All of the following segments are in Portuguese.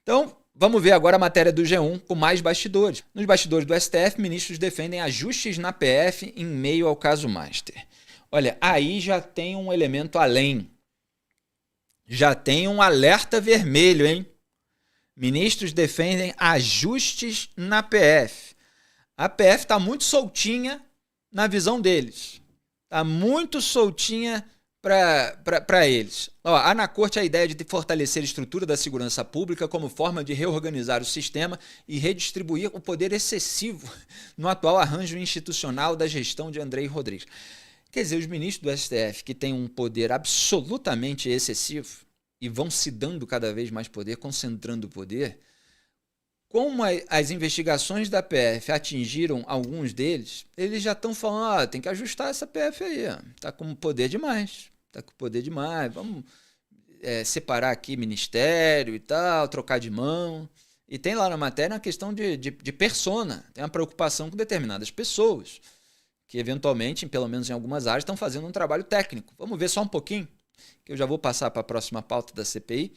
Então, vamos ver agora a matéria do G1 com mais bastidores. Nos bastidores do STF, ministros defendem ajustes na PF em meio ao caso Master. Olha, aí já tem um elemento além. Já tem um alerta vermelho, hein? Ministros defendem ajustes na PF. A PF está muito soltinha na visão deles. Está muito soltinha para eles. Há na corte a ideia de fortalecer a estrutura da segurança pública como forma de reorganizar o sistema e redistribuir o poder excessivo no atual arranjo institucional da gestão de Andrei Rodrigues. Quer dizer, os ministros do STF, que têm um poder absolutamente excessivo e vão se dando cada vez mais poder, concentrando o poder, como as investigações da PF atingiram alguns deles, eles já estão falando, tem que ajustar essa PF aí, está com poder demais, vamos separar aqui ministério e tal, trocar de mão. E tem lá na matéria uma questão de persona, tem uma preocupação com determinadas pessoas, que eventualmente, pelo menos em algumas áreas, estão fazendo um trabalho técnico. Vamos ver só um pouquinho, que eu já vou passar para a próxima pauta da CPI.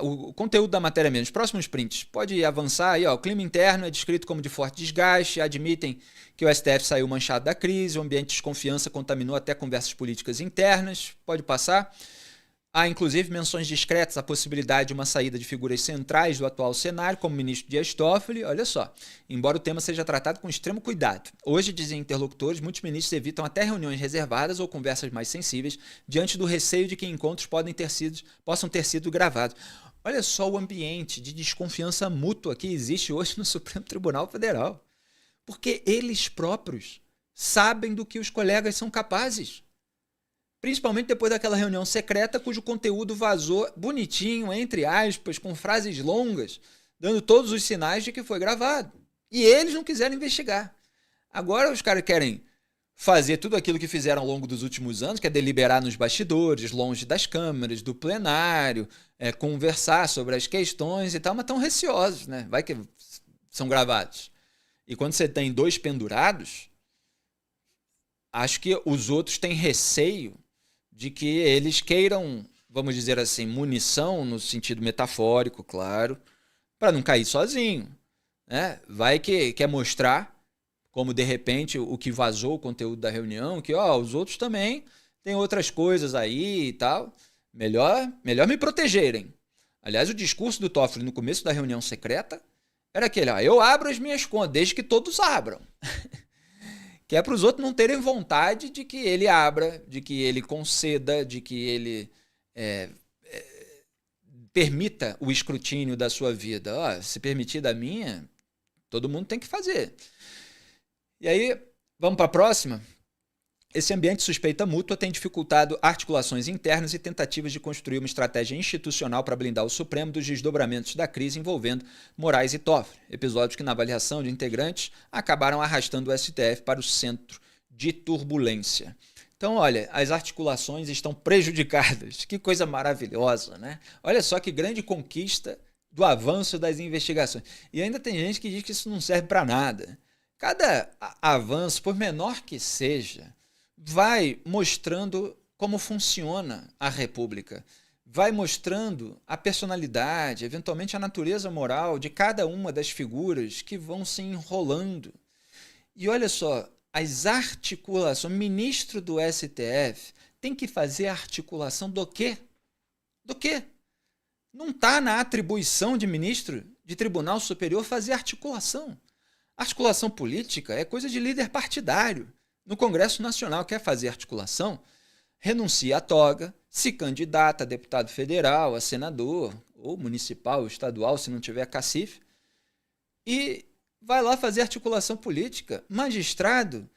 O conteúdo da matéria mesmo, os próximos prints, pode avançar aí, o clima interno é descrito como de forte desgaste, admitem que o STF saiu manchado da crise, o ambiente de desconfiança contaminou até conversas políticas internas, pode passar. Há inclusive menções discretas à possibilidade de uma saída de figuras centrais do atual cenário, como o ministro Dias Toffoli. Olha só, embora o tema seja tratado com extremo cuidado. Hoje, dizem interlocutores, muitos ministros evitam até reuniões reservadas ou conversas mais sensíveis, diante do receio de que encontros possam ter sido gravados. Olha só o ambiente de desconfiança mútua que existe hoje no Supremo Tribunal Federal. Porque eles próprios sabem do que os colegas são capazes. Principalmente depois daquela reunião secreta cujo conteúdo vazou bonitinho, entre aspas, com frases longas, dando todos os sinais de que foi gravado. E eles não quiseram investigar. Agora os caras querem fazer tudo aquilo que fizeram ao longo dos últimos anos, que é deliberar nos bastidores, longe das câmeras, do plenário, conversar sobre as questões e tal, mas estão receosos, né? Vai que são gravados. E quando você tem dois pendurados, acho que os outros têm receio de que eles queiram, vamos dizer assim, munição no sentido metafórico, claro, para não cair sozinho, né? Vai que quer mostrar, como de repente o que vazou o conteúdo da reunião, que os outros também têm outras coisas aí e tal, melhor me protegerem. Aliás, o discurso do Toffoli no começo da reunião secreta era aquele, eu abro as minhas contas, desde que todos abram. Que é para os outros não terem vontade de que ele abra, de que ele conceda, de que ele permita o escrutínio da sua vida. Se permitir da minha, todo mundo tem que fazer. E aí, vamos para a próxima? Esse ambiente de suspeita mútua tem dificultado articulações internas e tentativas de construir uma estratégia institucional para blindar o Supremo dos desdobramentos da crise envolvendo Moraes e Toffoli, episódios que, na avaliação de integrantes, acabaram arrastando o STF para o centro de turbulência. Então, olha, as articulações estão prejudicadas. Que coisa maravilhosa, né? Olha só que grande conquista do avanço das investigações. E ainda tem gente que diz que isso não serve para nada. Cada avanço, por menor que seja, vai mostrando como funciona a República, vai mostrando a personalidade, eventualmente a natureza moral de cada uma das figuras que vão se enrolando. E olha só, as articulações, o ministro do STF tem que fazer articulação do quê? Do quê? Não está na atribuição de ministro de Tribunal Superior fazer articulação. Articulação política é coisa de líder partidário. No Congresso Nacional quer fazer articulação, renuncia à toga, se candidata a deputado federal, a senador, ou municipal, ou estadual, se não tiver cacife, e vai lá fazer articulação política. Magistrado,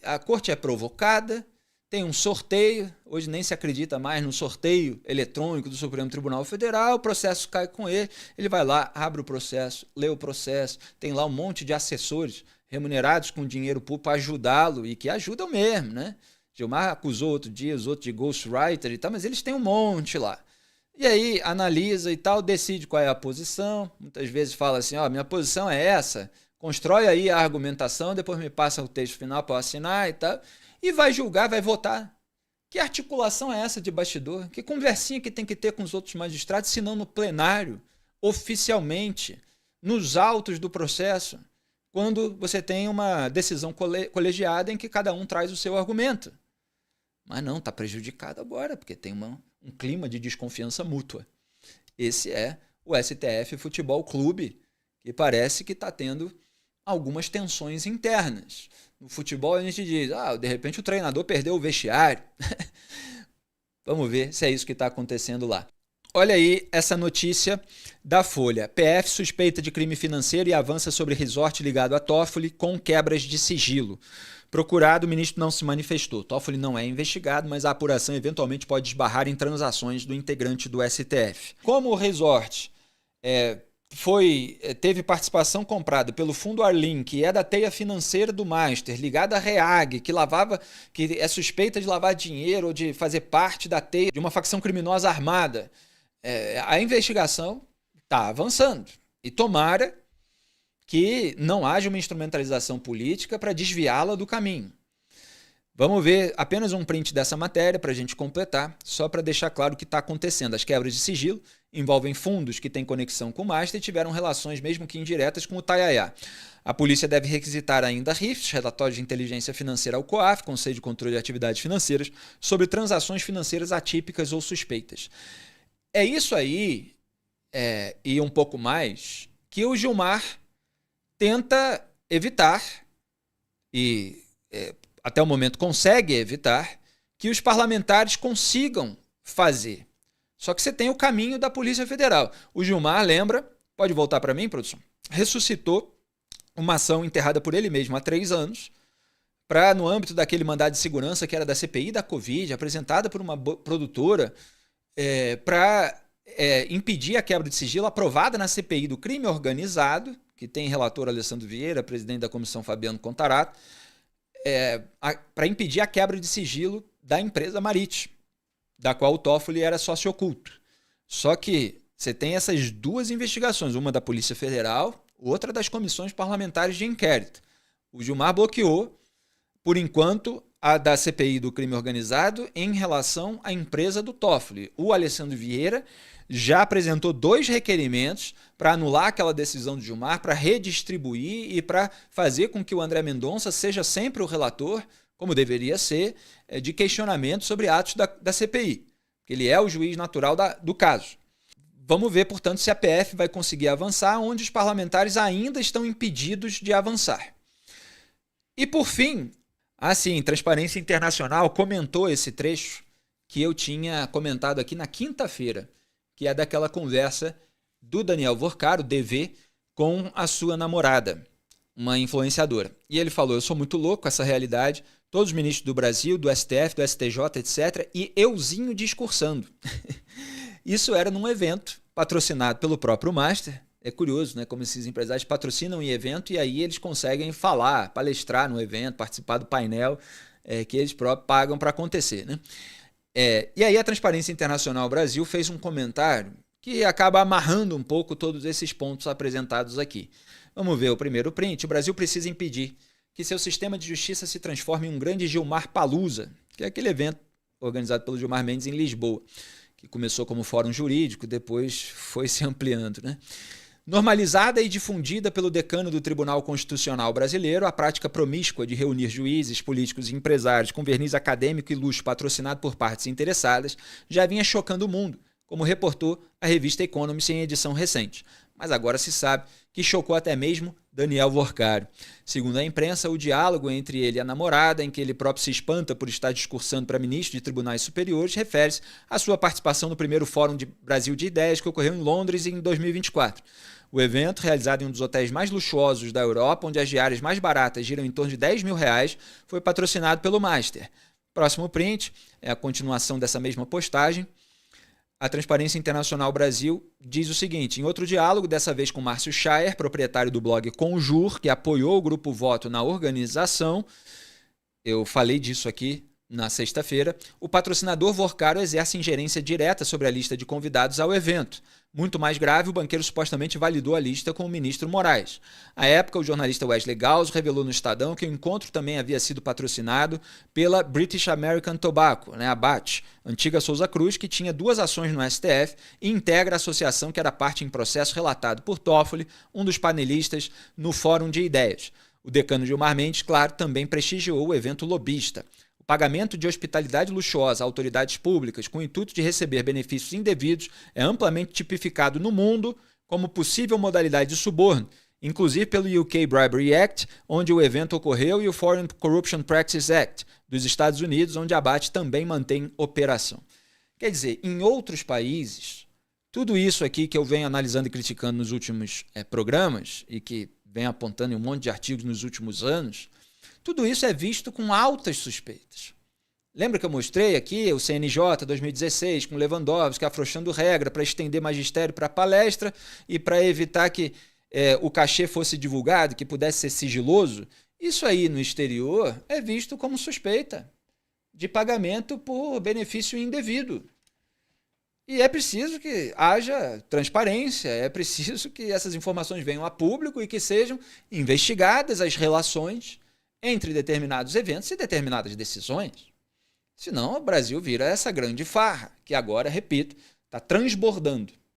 a corte é provocada, tem um sorteio, hoje nem se acredita mais no sorteio eletrônico do Supremo Tribunal Federal, o processo cai com ele vai lá, abre o processo, lê o processo, tem lá um monte de assessores remunerados com dinheiro público para ajudá-lo e que ajudam mesmo, né? Gilmar acusou outro dia os outros de ghostwriter e tal, mas eles têm um monte lá. E aí analisa e tal, decide qual é a posição, muitas vezes fala assim, minha posição é essa, constrói aí a argumentação, depois me passa o texto final para eu assinar e tal, e vai julgar, vai votar. Que articulação é essa de bastidor? Que conversinha que tem que ter com os outros magistrados, se não no plenário, oficialmente, nos autos do processo, quando você tem uma decisão colegiada em que cada um traz o seu argumento. Mas não, está prejudicado agora, porque tem um clima de desconfiança mútua. Esse é o STF Futebol Clube, que parece que está tendo algumas tensões internas. No futebol a gente diz, de repente o treinador perdeu o vestiário. Vamos ver se é isso que está acontecendo lá. Olha aí essa notícia da Folha. PF suspeita de crime financeiro e avança sobre resort ligado a Toffoli com quebras de sigilo. Procurado, o ministro não se manifestou. Toffoli não é investigado, mas a apuração eventualmente pode esbarrar em transações do integrante do STF. Como o resort teve participação comprada pelo Fundo Arlim, que é da teia financeira do Master, ligada à REAG, que é suspeita de lavar dinheiro ou de fazer parte da teia de uma facção criminosa armada, a investigação está avançando. E tomara que não haja uma instrumentalização política para desviá-la do caminho. Vamos ver apenas um print dessa matéria para a gente completar, só para deixar claro o que está acontecendo. As quebras de sigilo envolvem fundos que têm conexão com o Master e tiveram relações, mesmo que indiretas, com o Taiaiá. A polícia deve requisitar ainda RIFs, relatório de inteligência financeira ao COAF, Conselho de Controle de Atividades Financeiras, sobre transações financeiras atípicas ou suspeitas. É isso aí, e um pouco mais, que o Gilmar tenta evitar e até o momento consegue evitar que os parlamentares consigam fazer. Só que você tem o caminho da Polícia Federal. O Gilmar, lembra, pode voltar para mim, produção, ressuscitou uma ação enterrada por ele mesmo há 3 anos, para, no âmbito daquele mandado de segurança que era da CPI da Covid, apresentada por uma produtora, para impedir a quebra de sigilo, aprovada na CPI do crime organizado, que tem relator Alessandro Vieira, presidente da comissão Fabiano Contarato, para impedir a quebra de sigilo da empresa Marit, da qual o Toffoli era sócio oculto. Só que você tem essas 2 investigações, uma da Polícia Federal, outra das comissões parlamentares de inquérito. O Gilmar bloqueou, por enquanto, a da CPI do crime organizado em relação à empresa do Toffoli. O Alessandro Vieira já apresentou 2 requerimentos para anular aquela decisão do Gilmar, para redistribuir e para fazer com que o André Mendonça seja sempre o relator, como deveria ser, de questionamento sobre atos da CPI. Ele é o juiz natural do caso. Vamos ver, portanto, se a PF vai conseguir avançar onde os parlamentares ainda estão impedidos de avançar. E, por fim, Transparência Internacional comentou esse trecho que eu tinha comentado aqui na quinta-feira, que é daquela conversa do Daniel Vorcaro, DV, com a sua namorada, uma influenciadora. E ele falou, eu sou muito louco com essa realidade, todos os ministros do Brasil, do STF, do STJ, etc., e euzinho discursando. Isso era num evento patrocinado pelo próprio Master. É curioso, né? Como esses empresários patrocinam um evento e aí eles conseguem falar, palestrar no evento, participar do painel que eles próprios pagam para acontecer, né? E aí a Transparência Internacional Brasil fez um comentário que acaba amarrando um pouco todos esses pontos apresentados aqui. Vamos ver o primeiro print. O Brasil precisa impedir que seu sistema de justiça se transforme em um grande Gilmar Palusa, que é aquele evento organizado pelo Gilmar Mendes em Lisboa, que começou como fórum jurídico, depois foi se ampliando, né? Normalizada e difundida pelo decano do Tribunal Constitucional Brasileiro, a prática promíscua de reunir juízes, políticos e empresários com verniz acadêmico e luxo patrocinado por partes interessadas já vinha chocando o mundo, como reportou a revista Economist em edição recente. Mas agora se sabe que chocou até mesmo Daniel Vorcaro. Segundo a imprensa, o diálogo entre ele e a namorada, em que ele próprio se espanta por estar discursando para ministros de tribunais superiores, refere-se à sua participação no primeiro Fórum de Brasil de Ideias que ocorreu em Londres em 2024. O evento, realizado em um dos hotéis mais luxuosos da Europa, onde as diárias mais baratas giram em torno de R$10 mil, foi patrocinado pelo Master. Próximo print é a continuação dessa mesma postagem. A Transparência Internacional Brasil diz o seguinte, em outro diálogo, dessa vez com Márcio Schaer, proprietário do blog Conjur, que apoiou o Grupo Voto na organização, eu falei disso aqui na sexta-feira, o patrocinador Vorcaro exerce ingerência direta sobre a lista de convidados ao evento. Muito mais grave, o banqueiro supostamente validou a lista com o ministro Moraes. À época, o jornalista Wesley Gauss revelou no Estadão que o encontro também havia sido patrocinado pela British American Tobacco, a BAT, antiga Souza Cruz, que tinha 2 ações no STF e integra a associação que era parte em processo relatado por Toffoli, um dos panelistas no Fórum de Ideias. O decano Gilmar Mendes, claro, também prestigiou o evento lobista. O pagamento de hospitalidade luxuosa a autoridades públicas com o intuito de receber benefícios indevidos é amplamente tipificado no mundo como possível modalidade de suborno, inclusive pelo UK Bribery Act, onde o evento ocorreu, e o Foreign Corruption Practices Act, dos Estados Unidos, onde a BAT também mantém operação. Quer dizer, em outros países, tudo isso aqui que eu venho analisando e criticando nos últimos programas e que venho apontando em um monte de artigos nos últimos anos, tudo isso é visto com altas suspeitas. Lembra que eu mostrei aqui o CNJ 2016 com Lewandowski afrouxando regra para estender magistério para palestra e para evitar que o cachê fosse divulgado, que pudesse ser sigiloso? Isso aí no exterior é visto como suspeita de pagamento por benefício indevido. E é preciso que haja transparência, é preciso que essas informações venham a público e que sejam investigadas as relações entre determinados eventos e determinadas decisões. Senão o Brasil vira essa grande farra, que agora, repito, está transbordando.